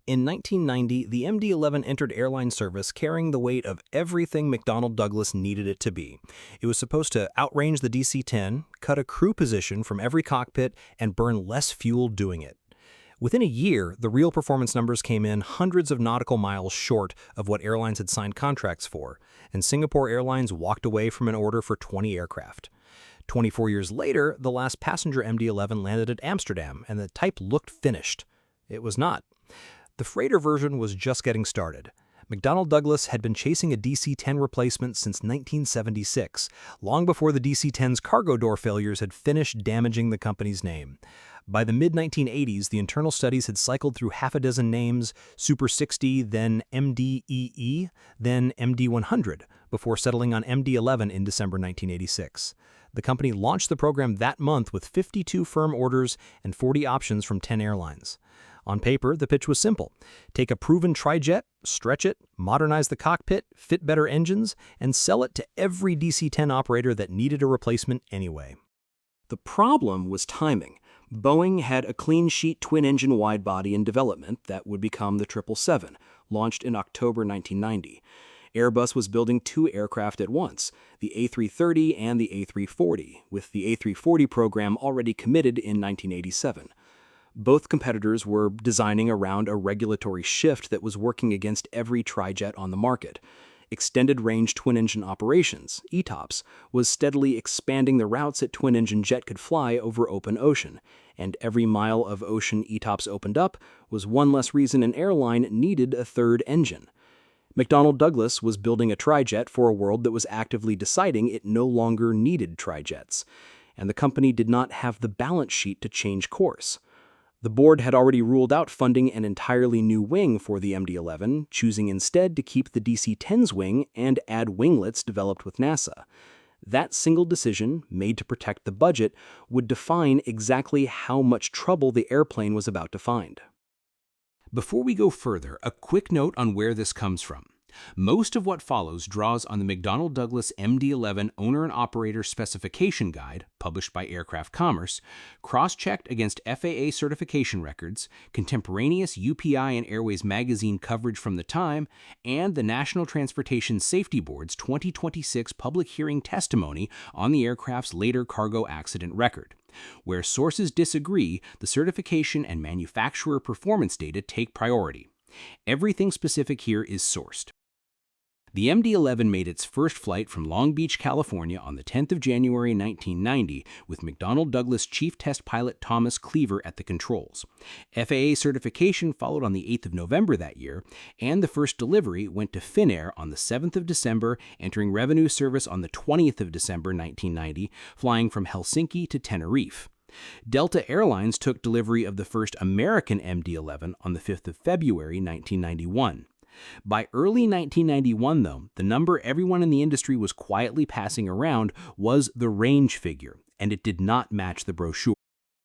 In 1990, the MD-11 entered airline service carrying the weight of everything McDonnell Douglas needed it to be. It was supposed to outrange the DC-10, cut a crew position from every cockpit, and burn less fuel doing it. Within a year, the real performance numbers came in hundreds of nautical miles short of what airlines had signed contracts for, and Singapore Airlines walked away from an order for 20 aircraft. 24 years later, the last passenger MD-11 landed at Amsterdam, and the type looked finished. It was not. The freighter version was just getting started. McDonnell Douglas had been chasing a DC-10 replacement since 1976, long before the DC-10's cargo door failures had finished damaging the company's name. By the mid-1980s, the internal studies had cycled through half a dozen names, Super 60, then MD-EE, then MD-100, before settling on MD-11 in December 1986. The company launched the program that month with 52 firm orders and 40 options from 10 airlines. On paper, the pitch was simple. Take a proven trijet, stretch it, modernize the cockpit, fit better engines, and sell it to every DC-10 operator that needed a replacement anyway. The problem was timing. Boeing had a clean-sheet twin-engine widebody in development that would become the 777, launched in October 1990. Airbus was building two aircraft at once, the A330 and the A340, with the A340 program already committed in 1987. Both competitors were designing around a regulatory shift that was working against every trijet on the market. Extended-range twin-engine operations, ETOPS, was steadily expanding the routes that twin-engine jet could fly over open ocean, and every mile of ocean ETOPS opened up was one less reason an airline needed a third engine. McDonnell Douglas was building a trijet for a world that was actively deciding it no longer needed trijets, and the company did not have the balance sheet to change course. The board had already ruled out funding an entirely new wing for the MD-11, choosing instead to keep the DC-10's wing and add winglets developed with NASA. That single decision, made to protect the budget, would define exactly how much trouble the airplane was about to find. Before we go further, a quick note on where this comes from. Most of what follows draws on the McDonnell Douglas MD-11 Owner and Operator Specification Guide, published by Aircraft Commerce, cross-checked against FAA certification records, contemporaneous UPI and Airways magazine coverage from the time, and the National Transportation Safety Board's 2026 public hearing testimony on the aircraft's later cargo accident record. Where sources disagree, the certification and manufacturer performance data take priority. Everything specific here is sourced. The MD-11 made its first flight from Long Beach, California on the 10th of January 1990 with McDonnell Douglas Chief Test Pilot Thomas Cleaver at the controls. FAA certification followed on the 8th of November that year, and the first delivery went to Finnair on the 7th of December, entering revenue service on the 20th of December 1990, flying from Helsinki to Tenerife. Delta Airlines took delivery of the first American MD-11 on the 5th of February 1991. By early 1991, though, the number everyone in the industry was quietly passing around was the range figure, and it did not match the brochure.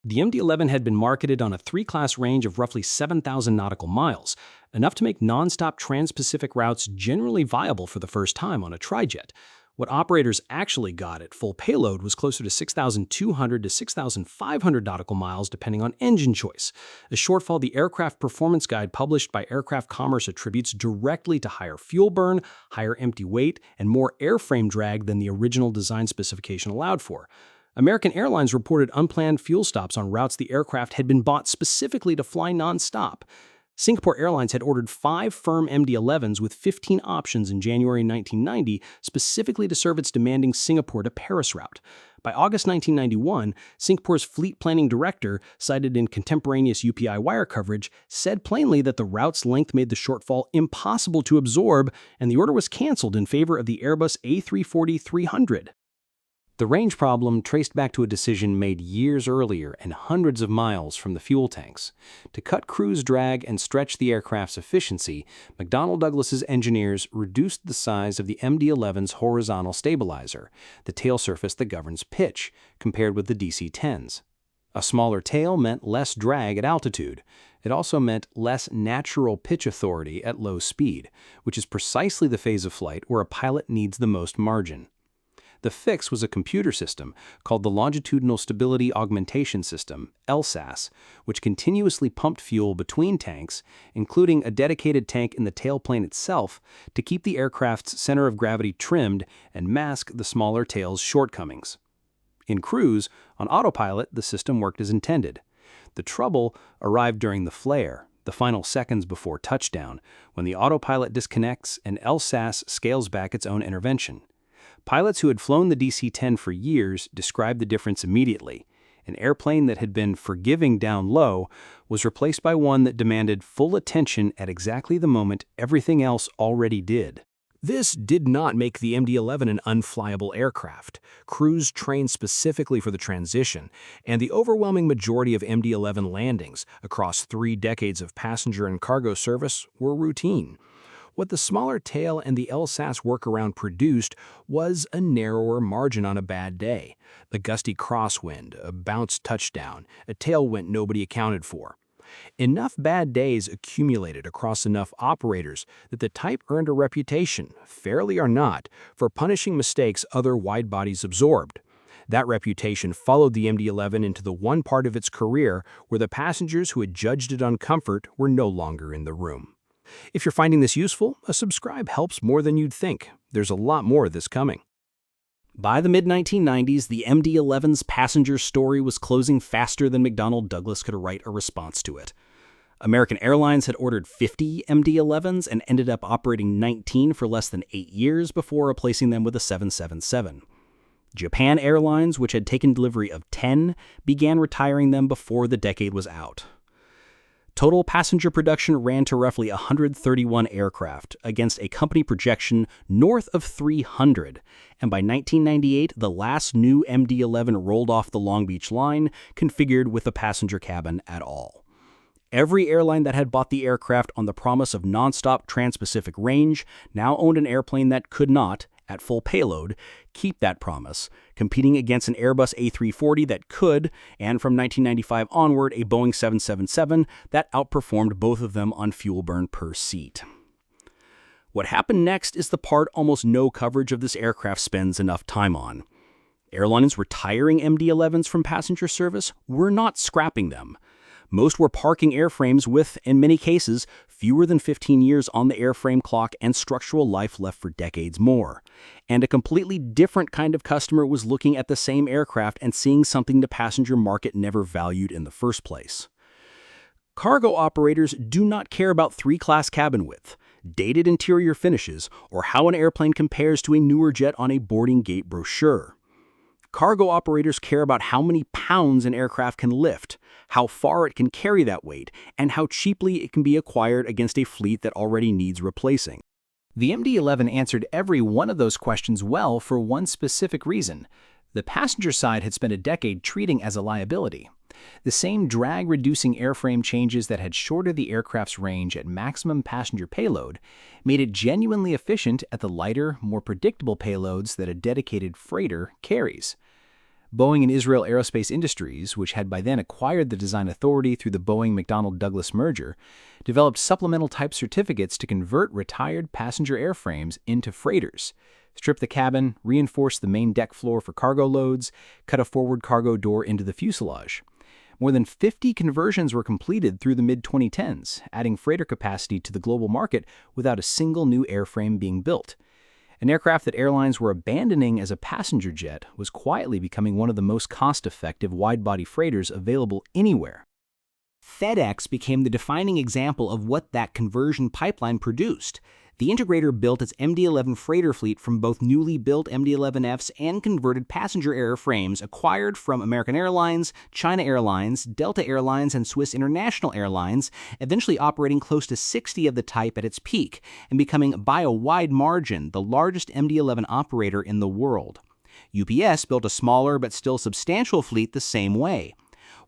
The MD-11 had been marketed on a three-class range of roughly 7,000 nautical miles, enough to make non-stop trans-Pacific routes generally viable for the first time on a trijet. What operators actually got at full payload was closer to 6,200 to 6,500 nautical miles depending on engine choice, a shortfall the Aircraft Performance Guide published by Aircraft Commerce attributes directly to higher fuel burn, higher empty weight, and more airframe drag than the original design specification allowed for. American Airlines reported unplanned fuel stops on routes the aircraft had been bought specifically to fly non-stop. Singapore Airlines had ordered 5 firm MD-11s with 15 options in January 1990 specifically to serve its demanding Singapore to Paris route. By August 1991, Singapore's fleet planning director, cited in contemporaneous UPI wire coverage, said plainly that the route's length made the shortfall impossible to absorb, and the order was canceled in favor of the Airbus A340-300. The range problem traced back to a decision made years earlier and hundreds of miles from the fuel tanks. To cut cruise drag and stretch the aircraft's efficiency, McDonnell Douglas's engineers reduced the size of the MD-11's horizontal stabilizer, the tail surface that governs pitch, compared with the DC-10's. A smaller tail meant less drag at altitude. It also meant less natural pitch authority at low speed, which is precisely the phase of flight where a pilot needs the most margin. The fix was a computer system called the Longitudinal Stability Augmentation System, LSAS, which continuously pumped fuel between tanks, including a dedicated tank in the tailplane itself, to keep the aircraft's center of gravity trimmed and mask the smaller tail's shortcomings. In cruise, on autopilot, the system worked as intended. The trouble arrived during the flare, the final seconds before touchdown, when the autopilot disconnects and LSAS scales back its own intervention. Pilots who had flown the DC-10 for years described the difference immediately. An airplane that had been forgiving down low was replaced by one that demanded full attention at exactly the moment everything else already did. This did not make the MD-11 an unflyable aircraft. Crews trained specifically for the transition, and the overwhelming majority of MD-11 landings across 3 decades of passenger and cargo service were routine. What the smaller tail and the LSAS workaround produced was a narrower margin on a bad day. The gusty crosswind, a bounced touchdown, a tailwind nobody accounted for. Enough bad days accumulated across enough operators that the type earned a reputation, fairly or not, for punishing mistakes other wide-bodies absorbed. That reputation followed the MD-11 into the one part of its career where the passengers who had judged it on comfort were no longer in the room. If you're finding this useful, a subscribe helps more than you'd think. There's a lot more of this coming. By the mid-1990s, the MD-11's passenger story was closing faster than McDonnell Douglas could write a response to it. American Airlines had ordered 50 MD-11s and ended up operating 19 for less than 8 years before replacing them with a 777. Japan Airlines, which had taken delivery of 10, began retiring them before the decade was out. Total passenger production ran to roughly 131 aircraft, against a company projection north of 300, and by 1998, the last new MD-11 rolled off the Long Beach line, configured with a passenger cabin at all. Every airline that had bought the aircraft on the promise of nonstop trans-Pacific range now owned an airplane that could not, at full payload, keep that promise, competing against an Airbus A340 that could, and from 1995 onward, a Boeing 777 that outperformed both of them on fuel burn per seat. What happened next is the part almost no coverage of this aircraft spends enough time on. Airlines retiring MD-11s from passenger service were not scrapping them. Most were parking airframes with, in many cases, fewer than 15 years on the airframe clock and structural life left for decades more. And a completely different kind of customer was looking at the same aircraft and seeing something the passenger market never valued in the first place. Cargo operators do not care about 3-class cabin width, dated interior finishes, or how an airplane compares to a newer jet on a boarding gate brochure. Cargo operators care about how many pounds an aircraft can lift, how far it can carry that weight, and how cheaply it can be acquired against a fleet that already needs replacing. The MD-11 answered every one of those questions well for one specific reason. The passenger side had spent a decade treating as a liability. The same drag-reducing airframe changes that had shortened the aircraft's range at maximum passenger payload made it genuinely efficient at the lighter, more predictable payloads that a dedicated freighter carries. Boeing and Israel Aerospace Industries, which had by then acquired the design authority through the Boeing-McDonnell Douglas merger, developed supplemental type certificates to convert retired passenger airframes into freighters, strip the cabin, reinforce the main deck floor for cargo loads, cut a forward cargo door into the fuselage. More than 50 conversions were completed through the mid-2010s, adding freighter capacity to the global market without a single new airframe being built. An aircraft that airlines were abandoning as a passenger jet was quietly becoming one of the most cost-effective wide-body freighters available anywhere. FedEx became the defining example of what that conversion pipeline produced. The integrator built its MD-11 freighter fleet from both newly built MD-11Fs and converted passenger airframes acquired from American Airlines, China Airlines, Delta Airlines, and Swiss International Airlines, eventually operating close to 60 of the type at its peak, and becoming, by a wide margin, the largest MD-11 operator in the world. UPS built a smaller but still substantial fleet the same way.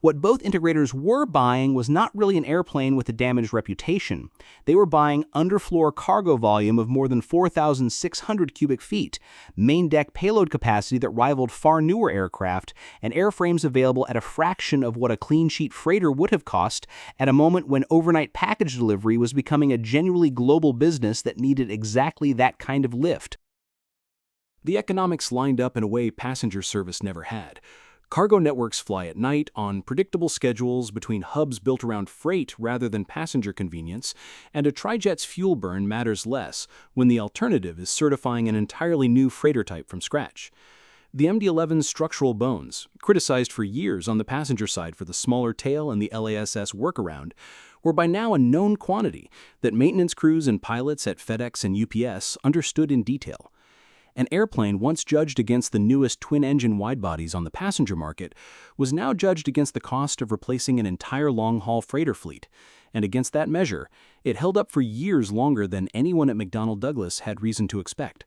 What both integrators were buying was not really an airplane with a damaged reputation. They were buying underfloor cargo volume of more than 4,600 cubic feet, main deck payload capacity that rivaled far newer aircraft, and airframes available at a fraction of what a clean sheet freighter would have cost at a moment when overnight package delivery was becoming a genuinely global business that needed exactly that kind of lift. The economics lined up in a way passenger service never had. Cargo networks fly at night on predictable schedules between hubs built around freight rather than passenger convenience, and a trijet's fuel burn matters less when the alternative is certifying an entirely new freighter type from scratch. The MD-11's structural bones, criticized for years on the passenger side for the smaller tail and the LASS workaround, were by now a known quantity that maintenance crews and pilots at FedEx and UPS understood in detail. An airplane once judged against the newest twin-engine widebodies on the passenger market was now judged against the cost of replacing an entire long-haul freighter fleet, and against that measure, it held up for years longer than anyone at McDonnell Douglas had reason to expect.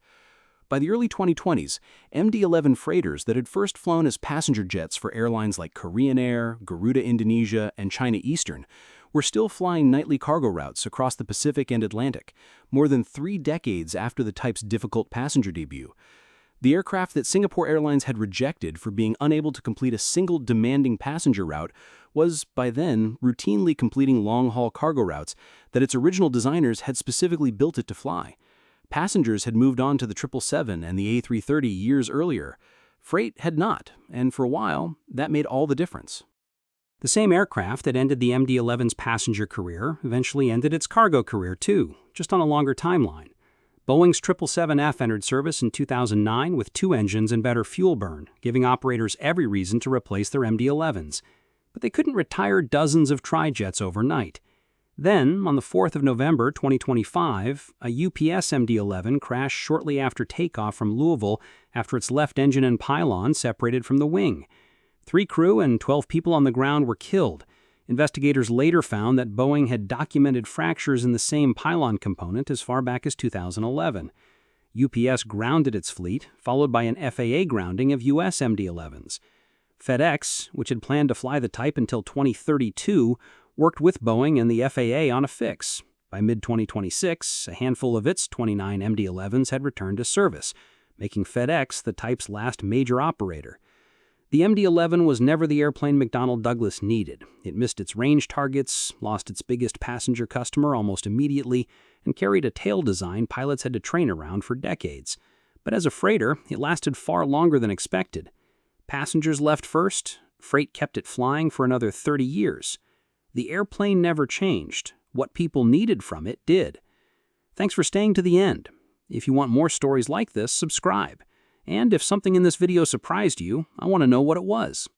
By the early 2020s, MD-11 freighters that had first flown as passenger jets for airlines like Korean Air, Garuda Indonesia, and China Eastern were still flying nightly cargo routes across the Pacific and Atlantic, more than 3 decades after the type's difficult passenger debut. The aircraft that Singapore Airlines had rejected for being unable to complete a single demanding passenger route was, by then, routinely completing long-haul cargo routes that its original designers had specifically built it to fly. Passengers had moved on to the 777 and the A330 years earlier. Freight had not, and for a while, that made all the difference. The same aircraft that ended the MD-11's passenger career eventually ended its cargo career too, just on a longer timeline. Boeing's 777F entered service in 2009 with 2 engines and better fuel burn, giving operators every reason to replace their MD-11s. But they couldn't retire dozens of trijets overnight. Then, on the 4th of November 2025, a UPS MD-11 crashed shortly after takeoff from Louisville after its left engine and pylon separated from the wing. 3 crew and 12 people on the ground were killed. Investigators later found that Boeing had documented fractures in the same pylon component as far back as 2011. UPS grounded its fleet, followed by an FAA grounding of US MD-11s. FedEx, which had planned to fly the type until 2032, worked with Boeing and the FAA on a fix. By mid-2026, a handful of its 29 MD-11s had returned to service, making FedEx the type's last major operator. The MD-11 was never the airplane McDonnell Douglas needed. It missed its range targets, lost its biggest passenger customer almost immediately, and carried a tail design pilots had to train around for decades. But as a freighter, it lasted far longer than expected. Passengers left first, freight kept it flying for another 30 years. The airplane never changed. What people needed from it did. Thanks for staying to the end. If you want more stories like this, subscribe. And if something in this video surprised you, I want to know what it was.